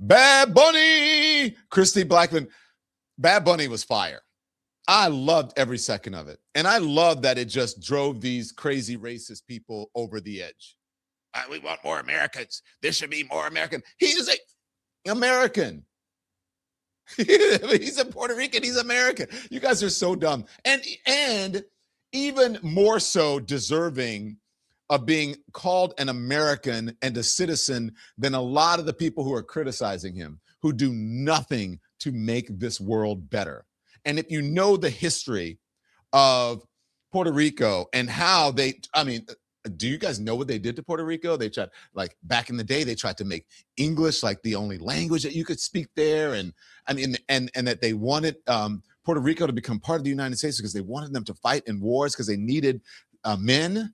Bad Bunny, Christy Blackman. Bad Bunny was fire. I loved every second of it. And I love that it just drove these crazy racist people over the edge. We want more Americans. There should be more American. He is a American. He's a Puerto Rican. He's American. You guys are so dumb. And even more so deserving of being called an American and a citizen than a lot of the people who are criticizing him, who do nothing to make this world better. And if you know the history of Puerto Rico and how do you guys know what they did to Puerto Rico? They tried, like back in the day, they tried to make English like the only language that you could speak there. And that they wanted Puerto Rico to become part of the United States because they wanted them to fight in wars because they needed men.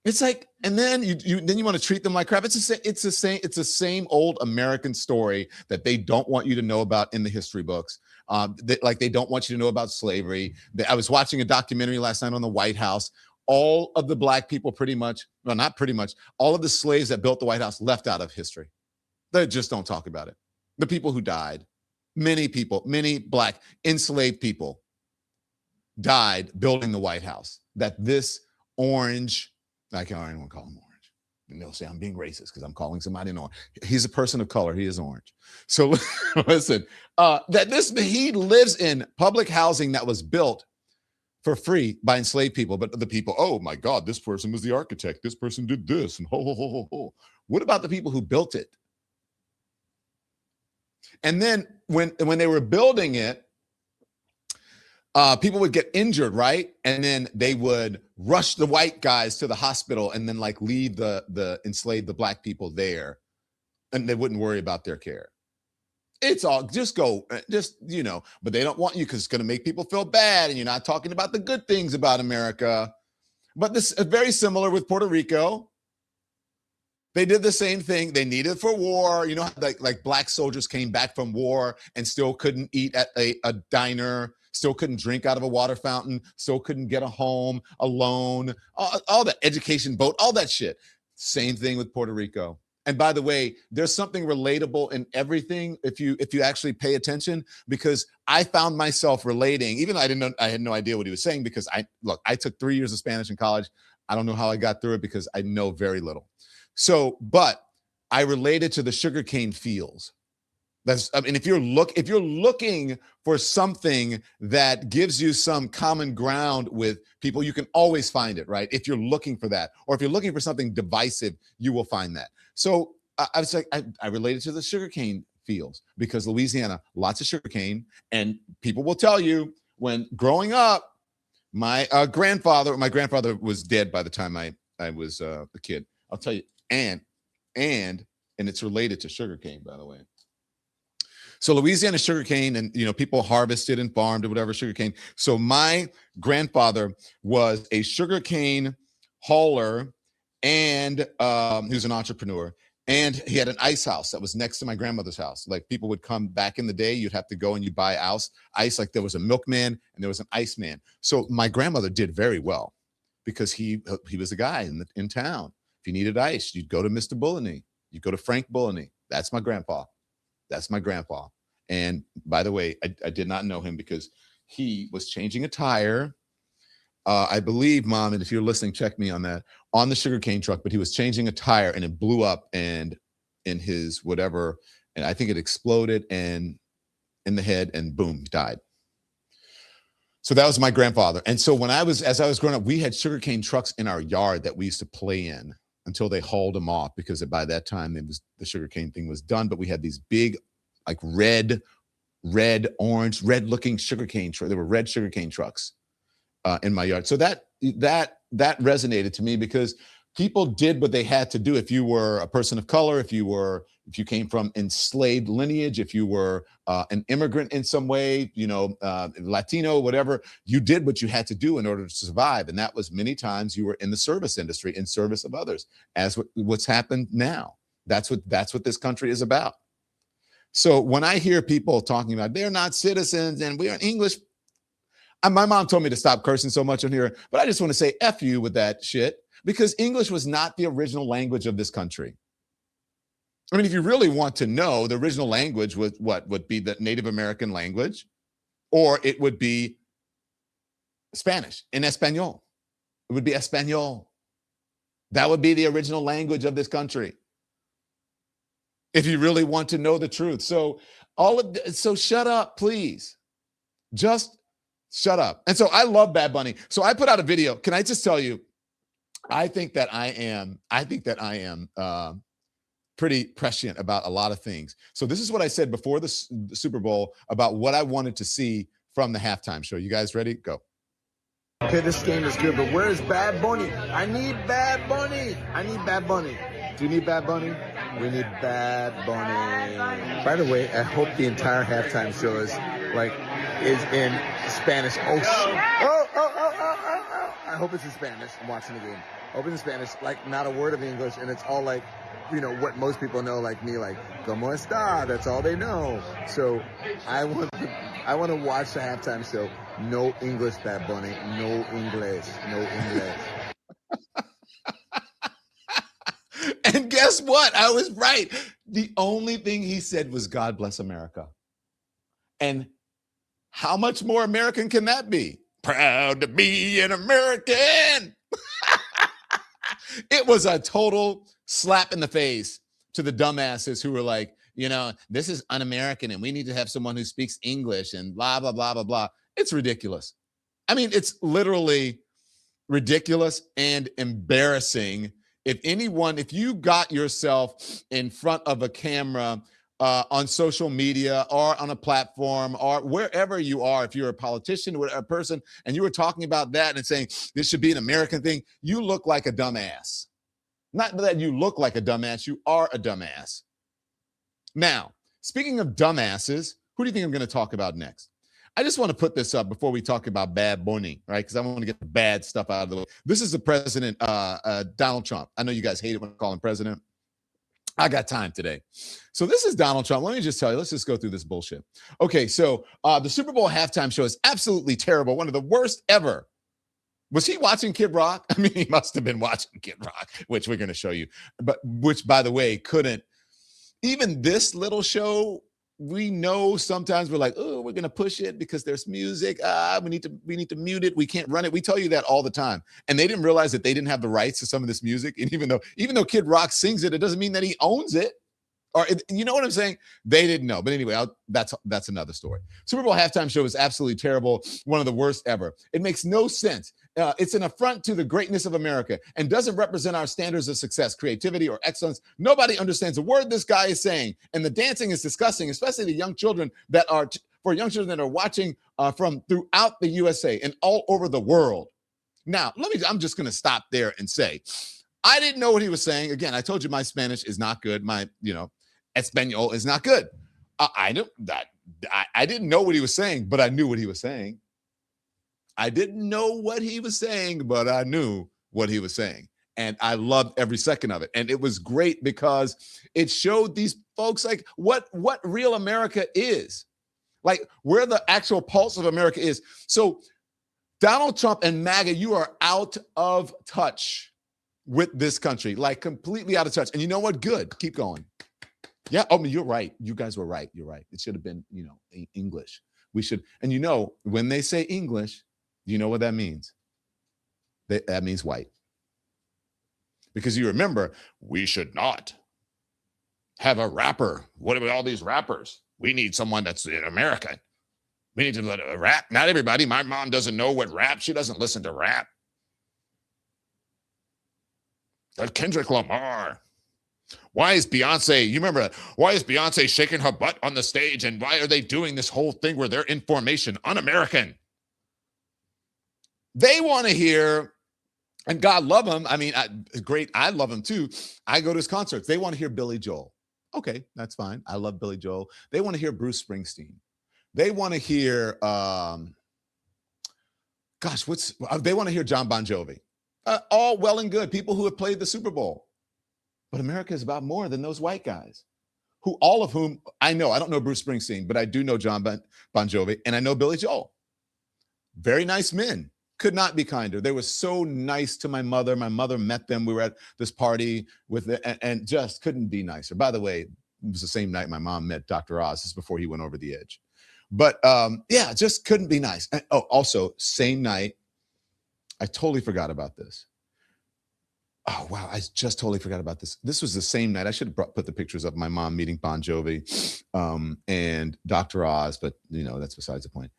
It's like, and then you want to treat them like crap. It's the same old American story that they don't want you to know about in the history books. They don't want you to know about slavery. I was watching a documentary last night on the White House. All of the black people not pretty much, all of the slaves that built the White House left out of history. They just don't talk about it. The people who died, many black enslaved people died building the White House. That this orange, I don't even want to call him orange. And they'll say I'm being racist because I'm calling somebody an orange. He's a person of color. He is orange. So listen, he lives in public housing that was built for free by enslaved people. But the people, oh my God, this person was the architect. This person did this. And ho. What about the people who built it? And then when they were building it, people would get injured, right? And then they would rush the white guys to the hospital and then like leave the enslaved, the black people there. And they wouldn't worry about their care. It's all but they don't want you because it's going to make people feel bad. And you're not talking about the good things about America. But this is very similar with Puerto Rico. They did the same thing. They needed it for war. You know, like black soldiers came back from war and still couldn't eat at a diner, still couldn't drink out of a water fountain, still couldn't get a home, a loan, all that education boat, all that shit. Same thing with Puerto Rico. And by the way, there's something relatable in everything if you actually pay attention, because I found myself relating, even though I had no idea what he was saying, because I took 3 years of Spanish in college. I don't know how I got through it because I know very little. So, but I related to the sugarcane fields. If you're looking for something that gives you some common ground with people, you can always find it, right? If you're looking for that, or if you're looking for something divisive, you will find that. So I was like, I related to the sugarcane fields because Louisiana, lots of sugarcane, and people will tell you when growing up, my grandfather was dead by the time I was a kid. I'll tell you, and it's related to sugarcane, by the way. So Louisiana sugarcane, and people harvested and farmed or whatever sugarcane. So my grandfather was a sugarcane hauler, and he was an entrepreneur. And he had an ice house that was next to my grandmother's house. Like people would come back in the day, you'd have to go and you buy ice. Like there was a milkman and there was an iceman. So my grandmother did very well because he was a guy in town. If you needed ice, you'd go to Mr. Bulleney. You'd go to Frank Bulleney. That's my grandpa. And by the way, I did not know him because he was changing a tire. I believe, Mom, and if you're listening, check me on that, on the sugarcane truck, but he was changing a tire and it blew up and in his whatever, and I think it exploded and in the head and boom, died. So that was my grandfather. And so as I was growing up, we had sugarcane trucks in our yard that we used to play in until they hauled them off, because by that time the sugarcane thing was done. But we had these big, like red looking sugarcane trucks. There were red sugarcane trucks in my yard. So that resonated to me because people did what they had to do. If you were a person of color, if you came from enslaved lineage, if you were an immigrant in some way, Latino, whatever, you did what you had to do in order to survive. And that was many times you were in the service industry in service of others, as what's happened now. That's what this country is about. So when I hear people talking about they're not citizens and we are English, my mom told me to stop cursing so much on here, but I just want to say F you with that shit, because English was not the original language of this country. I mean, if you really want to know, the original language would be the Native American language, or it would be Spanish, in Espanol. It would be Espanol. That would be the original language of this country. If you really want to know the truth. So shut up, please. Just shut up. And so I love Bad Bunny. So I put out a video. Can I just tell you, I think that I am pretty prescient about a lot of things. So this is what I said before the Super Bowl about what I wanted to see from the halftime show. You guys ready? Go. Okay, this game is good, but where is Bad Bunny? I need Bad Bunny. I need Bad Bunny. Do you need Bad Bunny? We need Bad Bunny. By the way, I hope the entire halftime show is in Spanish. I hope it's in Spanish. I'm watching the game. I hope it's in Spanish, like not a word of English, and it's all like, you know, what most people know, like me, like, ¿Cómo está? That's all they know. So I want to watch the halftime show. No English, Bad Bunny. No English. No English. And guess what? I was right. The only thing he said was God bless America. And how much more American can that be? Proud to be an American. It was a total slap in the face to the dumbasses who were like, you know, this is un-American and we need to have someone who speaks English and blah, blah, blah, blah, blah. It's ridiculous. I mean, it's literally ridiculous and embarrassing. If you got yourself in front of a camera on social media or on a platform or wherever you are, if you're a politician or a person and you were talking about that and saying this should be an American thing, you look like a dumbass. Not that you look like a dumbass, you are a dumbass. Now, speaking of dumbasses, who do you think I'm going to talk about next? I just want to put this up before we talk about Bad Bunny, right? Because I want to get the bad stuff out of the way. This is the president, Donald Trump. I know you guys hate it when I call him president. I got time today. So this is Donald Trump. Let me just tell you, let's just go through this bullshit. Okay, so the Super Bowl halftime show is absolutely terrible. One of the worst ever. Was he watching Kid Rock? I mean, he must have been watching Kid Rock, which we're going to show you. But which, by the way, couldn't. Even this little show, we know sometimes we're like, oh, we're going to push it because there's music. We need to mute it. We can't run it. We tell you that all the time. And they didn't realize that they didn't have the rights to some of this music. And even though Kid Rock sings it, it doesn't mean that he owns it. Or you know what I'm saying? They didn't know. But anyway, that's another story. Super Bowl halftime show is absolutely terrible. One of the worst ever. It makes no sense. It's an affront to the greatness of America and doesn't represent our standards of success, creativity, or excellence. Nobody understands a word this guy is saying. And the dancing is disgusting, especially the young children that are watching from throughout the USA and all over the world. Now, I'm just going to stop there and say, I didn't know what he was saying. Again, I told you my Spanish is not good. My, Espanol is not good. I didn't know what he was saying, but I knew what he was saying. I didn't know what he was saying, but I knew what he was saying. And I loved every second of it. And it was great because it showed these folks like what real America is, like where the actual pulse of America is. So Donald Trump and MAGA, you are out of touch with this country, like completely out of touch. And you know what? Good. Keep going. Yeah. Oh, you're right. You guys were right. You're right. It should have been, English. We should. And when they say English, you know what that means? That means white. Because you remember, we should not have a rapper. What about all these rappers? We need someone that's an American. We need to let a rap. Not everybody. My mom doesn't know what rap. She doesn't listen to rap. Kendrick Lamar. Why is Beyonce, you remember that? Why is Beyonce shaking her butt on the stage? And why are they doing this whole thing where they're in formation, un-American? They want to hear, and God love him. I mean, great. I love him too. I go to his concerts. They want to hear Billy Joel. Okay, that's fine. I love Billy Joel. They want to hear Bruce Springsteen. They want to hear, they want to hear John Bon Jovi. All well and good. People who have played the Super Bowl. But America is about more than those white guys, all of whom I know. I don't know Bruce Springsteen, but I do know John Bon Jovi, and I know Billy Joel. Very nice men. Could not be kinder. They were so nice to my mother. My mother met them. We were at this party with it, and just couldn't be nicer. By the way, it was the same night my mom met Dr. Oz. This is before he went over the edge. But yeah, just couldn't be nice. And, oh, also, same night, I totally forgot about this. Oh, wow. I just totally forgot about this. This was the same night. I should have put the pictures of my mom meeting Bon Jovi and Dr. Oz, but, you know, that's besides the point.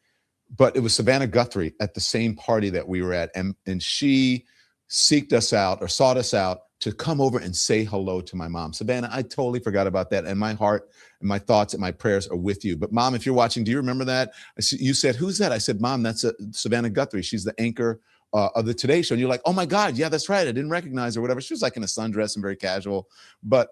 But it was Savannah Guthrie at the same party that we were at, and she sought us out to come over and say hello to my mom. Savannah, I totally forgot about that, and my heart and my thoughts and my prayers are with you. But Mom, if you're watching, do you remember that? You said, who's that? I said, Mom, that's Savannah Guthrie. She's the anchor of the Today Show. And you're like, oh my God, yeah, that's right. I didn't recognize her or whatever. She was like in a sundress and very casual, but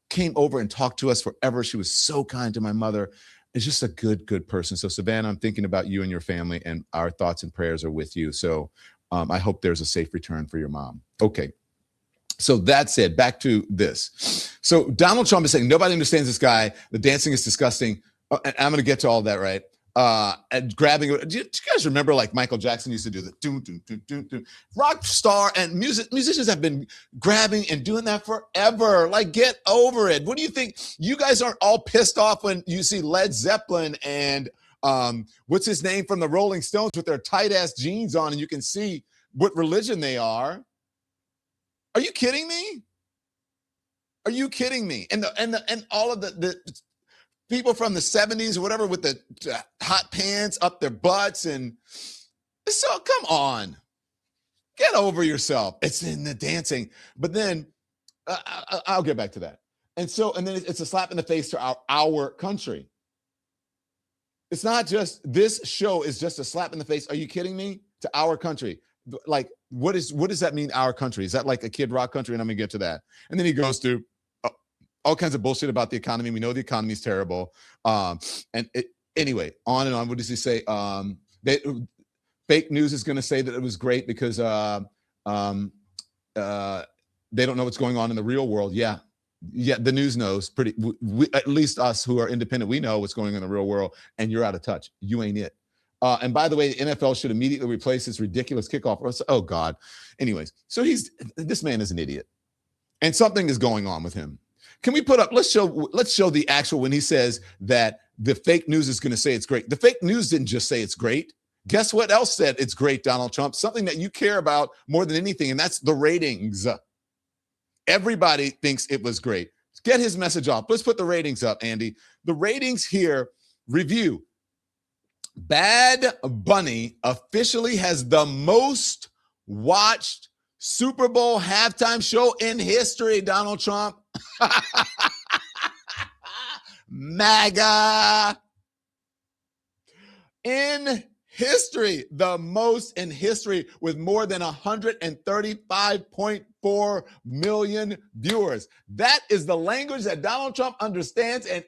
came over and talked to us forever. She was so kind to my mother. It's just a good person. So Savannah, I'm thinking about you and your family, and our thoughts and prayers are with you. So I hope there's a safe return for your mom. Okay. So that said, back to this. So Donald Trump is saying, nobody understands this guy. The dancing is disgusting. And I'm going to get to all that, right? And grabbing. Do you guys remember like Michael Jackson used to do the doom, doom, doom, doom, doom. Rock star and musicians have been grabbing and doing that forever. Like, get over it. What do you think? You guys aren't all pissed off when you see Led Zeppelin and what's his name from the Rolling Stones with their tight ass jeans on, and you can see what religion they are. Are you kidding me? Are you kidding me? And all of the people from the 70s or whatever with the hot pants up their butts, and so come on, get over yourself. It's in the dancing, but then I'll get back to that. And then it's a slap in the face to our country. It's not just, this show is just a slap in the face. Are you kidding me? To our country. Like, what does that mean, our country? Is that like a Kid Rock country? And I'm gonna get to that. And then he goes to all kinds of bullshit about the economy. We know the economy is terrible. Anyway, on and on. What does he say? Fake news is going to say that it was great because they don't know what's going on in the real world. Yeah, the news knows at least us who are independent, we know what's going on in the real world, and you're out of touch. You ain't it. And by the way, the NFL should immediately replace this ridiculous kickoff. Oh God. Anyways, so this man is an idiot, and something is going on with him. Can we put up, let's show the actual, when he says that the fake news is going to say it's great. The fake news didn't just say it's great. Guess what else said it's great, Donald Trump? Something that you care about more than anything, and that's the ratings. Everybody thinks it was great. Get his message off. Let's put the ratings up, Andy. The ratings here, review. Bad Bunny officially has the most watched Super Bowl halftime show in history, Donald Trump. MAGA. In history, the most in history, with more than 135.4 million viewers. That is the language that Donald Trump understands, and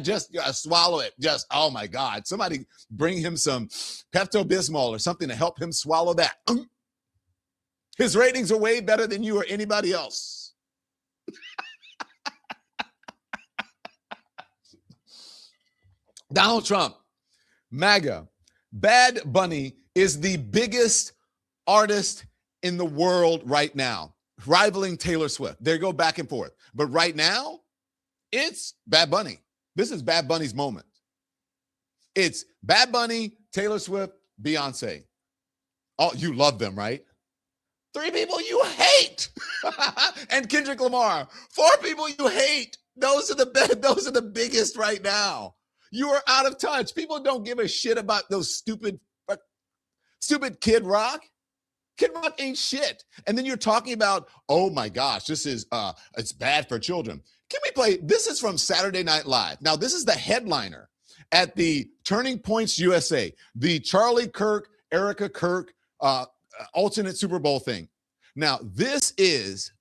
just swallow it. Just, oh my God. Somebody bring him some Pepto-Bismol or something to help him swallow that. His ratings are way better than you or anybody else. Donald Trump, MAGA. Bad Bunny is the biggest artist in the world right now, rivaling Taylor Swift. They go back and forth. But right now, it's Bad Bunny. This is Bad Bunny's moment. It's Bad Bunny, Taylor Swift, Beyonce. Oh, you love them, right? 3 people you hate. And Kendrick Lamar. 4 people you hate. Those are the biggest right now. You are out of touch. People don't give a shit about those stupid Kid Rock. Kid Rock ain't shit. And then you're talking about, oh my gosh, this is it's bad for children. Can we play? This is from Saturday Night Live. Now, this is the headliner at the Turning Points USA, the Charlie Kirk, Erica Kirk alternate Super Bowl thing. Now, this is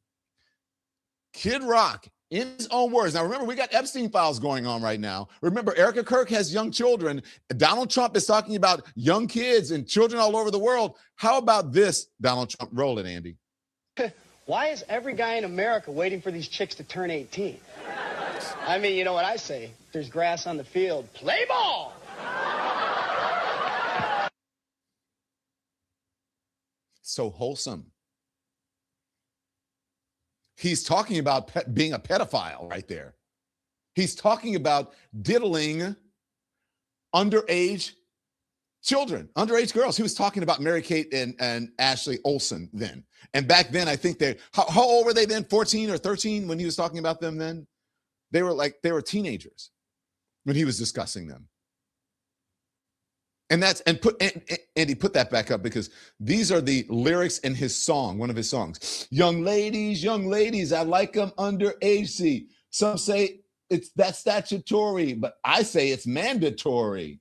Kid Rock in his own words. Now, remember, we got Epstein files going on right now. Remember, Erica Kirk has young children. Donald Trump is talking about young kids and children all over the world. How about this, Donald Trump? Roll it, Andy. Why is every guy in America waiting for these chicks to turn 18? I mean, you know what I say? There's grass on the field. Play ball! so wholesome. He's talking about being a pedophile right there. He's talking about diddling underage children, underage girls. He was talking about Mary-Kate and Ashley Olsen then. And back then, I think how old were they then? 14 or 13 when he was talking about them then? They were teenagers when he was discussing them. And he put that back up because these are the lyrics in his song, one of his songs. Young ladies, I like them underage. See, some say that's statutory, but I say it's mandatory.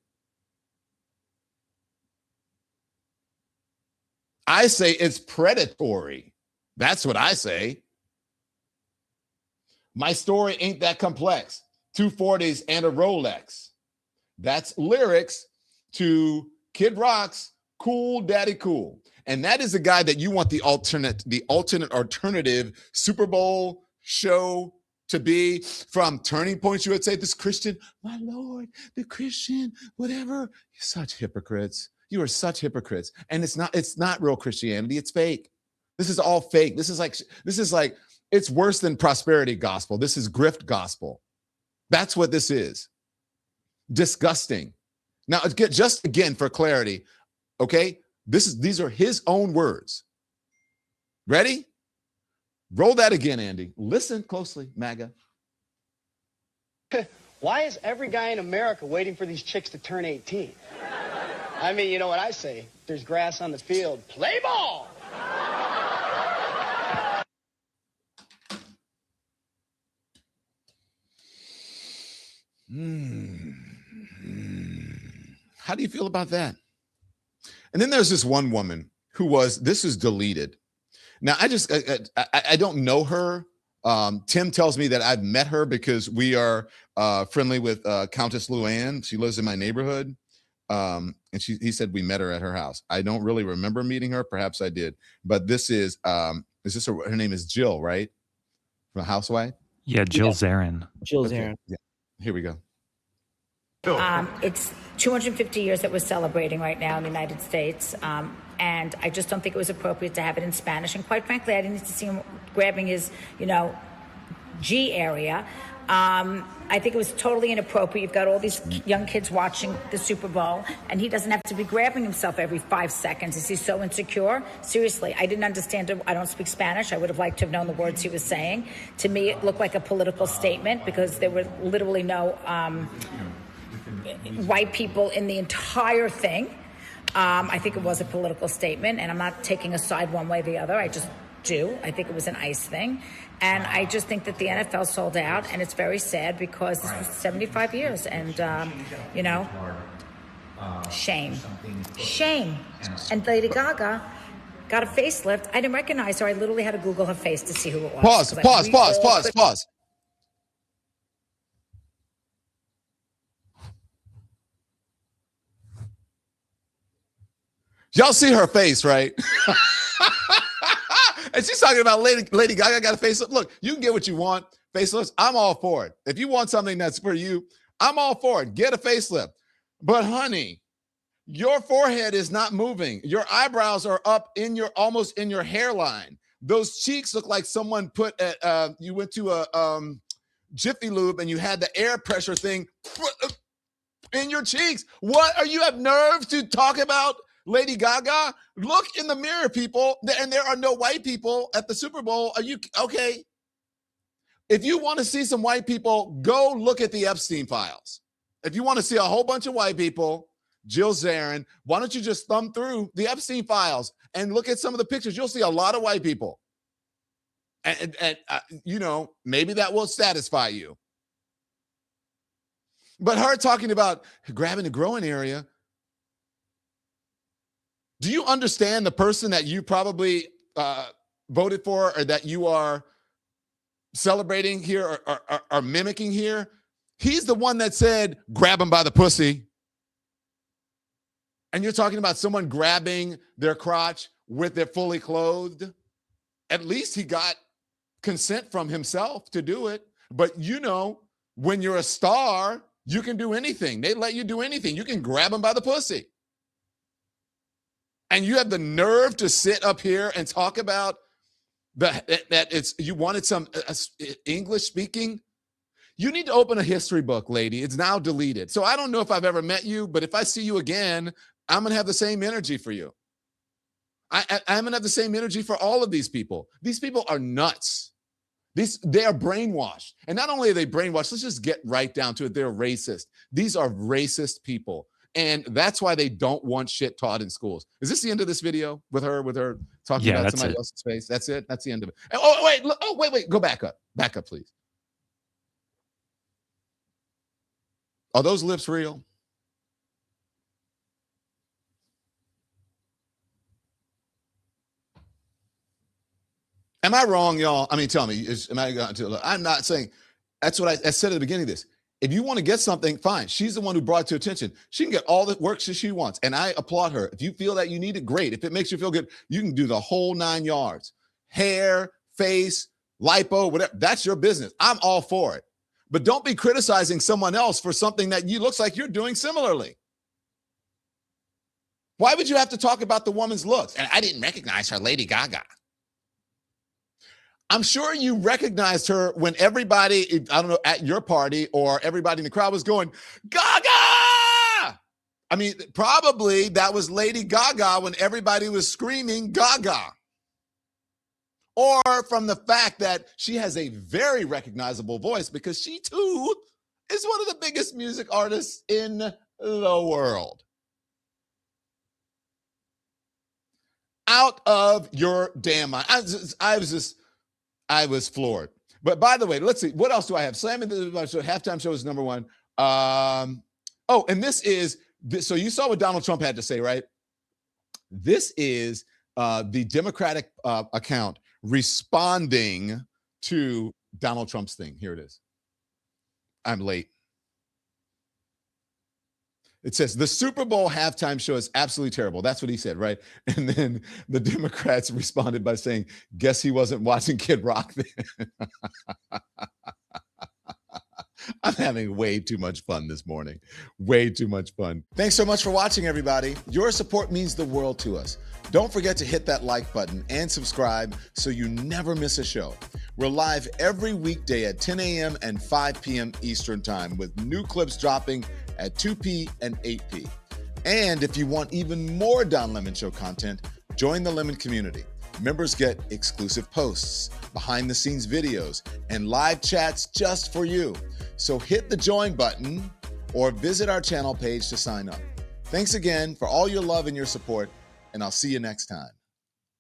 I say it's predatory. That's what I say. My story ain't that complex. 240s and a Rolex. That's lyrics to Kid Rock's Cool Daddy Cool. And that is the guy that you want the alternative Super Bowl show to be from Turning Point. You would say this Christian, my Lord, the Christian, whatever. You're such hypocrites. You are such hypocrites. And it's not real Christianity. It's fake. This is all fake. This is like, it's worse than prosperity gospel. This is grift gospel. That's what this is. Disgusting. Now, just again for clarity, okay? These are his own words. Ready? Roll that again, Andy. Listen closely, MAGA. Why is every guy in America waiting for these chicks to turn 18? I mean, you know what I say? There's grass on the field. Play ball! How do you feel about that? And then there's this one woman this is deleted. Now, I don't know her. Tim tells me that I've met her because we are friendly with Countess Luann. She lives in my neighborhood. And he said we met her at her house. I don't really remember meeting her. Perhaps I did. But this is her name is Jill, right? From Housewife? Yeah, Jill Zarin. Jill Okay. Zarin. Yeah. Here we go. It's 250 years that we're celebrating right now in the United States, and I just don't think it was appropriate to have it in Spanish. And quite frankly, I didn't need to see him grabbing his, G area. I think it was totally inappropriate. You've got all these young kids watching the Super Bowl, and he doesn't have to be grabbing himself every 5 seconds. Is he so insecure? Seriously, I didn't understand it. I don't speak Spanish. I would have liked to have known the words he was saying. To me, it looked like a political statement because there were literally no white people in the entire thing. I think it was a political statement, and I'm not taking a side one way or the other. I just do. I think it was an ICE thing. And I just think that the NFL sold out, and it's very sad because this was 75 years. And, shame. Shame. And Lady Gaga got a facelift. I didn't recognize her. I literally had to Google her face to see who it was. Pause. Y'all see her face, right? And she's talking about Lady Gaga got a facelift. Look, you can get what you want. Facelifts, I'm all for it. If you want something that's for you, I'm all for it. Get a facelift. But honey, your forehead is not moving. Your eyebrows are up almost in your hairline. Those cheeks look like someone you went to a Jiffy Lube and you had the air pressure thing in your cheeks. You have nerve to talk about Lady Gaga? Look in the mirror, people, and there are no white people at the Super Bowl. Are you okay? If you want to see some white people, go look at the Epstein files. If you want to see a whole bunch of white people, Jill Zarin, why don't you just thumb through the Epstein files and look at some of the pictures? You'll see a lot of white people. And maybe that will satisfy you. But her talking about grabbing the growing area, do you understand the person that you probably voted for or that you are celebrating here or mimicking here? He's the one that said, grab him by the pussy. And you're talking about someone grabbing their crotch with their fully clothed. At least he got consent from himself to do it. But when you're a star, you can do anything. They let you do anything. You can grab him by the pussy. And you have the nerve to sit up here and talk about that it's you wanted some English speaking. You need to open a history book, lady. It's now deleted. So I don't know if I've ever met you, but if I see you again, I'm going to have the same energy for you. I'm going to have the same energy for all of these people. These people are nuts. They are brainwashed. And not only are they brainwashed, let's just get right down to it. They're racist. These are racist people. And that's why they don't want shit taught in schools. Is this the end of this video with her talking about somebody else's face? That's it. That's the end of it. Wait. Go back up. Back up, please. Are those lips real? Am I wrong, y'all? I mean, tell me. I'm not saying. That's what I said at the beginning of this. If you want to get something, fine. She's the one who brought it to attention. She can get all the work she wants, and I applaud her. If you feel that you need it, great. If it makes you feel good, you can do the whole 9 yards. Hair, face, lipo, whatever. That's your business. I'm all for it. But don't be criticizing someone else for something that looks like you're doing similarly. Why would you have to talk about the woman's looks? And I didn't recognize her, Lady Gaga. I'm sure you recognized her when everybody, I don't know, at your party or everybody in the crowd was going, Gaga! I mean, probably that was Lady Gaga when everybody was screaming Gaga. Or from the fact that she has a very recognizable voice because she too is one of the biggest music artists in the world. Out of your damn mind. I was floored. But by the way, let's see. What else do I have? Slam into the show. Halftime show is number one. And this is, so you saw what Donald Trump had to say, right? This is the Democratic account responding to Donald Trump's thing. Here it is. I'm late. It says, the Super Bowl halftime show is absolutely terrible. That's what he said, right? And then the Democrats responded by saying, guess he wasn't watching Kid Rock then. I'm having way too much fun this morning. Way too much fun. Thanks so much for watching, everybody. Your support means the world to us. Don't forget to hit that like button and subscribe so you never miss a show. We're live every weekday at 10 a.m. and 5 p.m. Eastern Time with new clips dropping at 2 p. and 8 p. And if you want even more Don Lemon Show content, join the Lemon community. Members get exclusive posts, behind-the-scenes videos, and live chats just for you. So hit the join button or visit our channel page to sign up. Thanks again for all your love and your support, and I'll see you next time.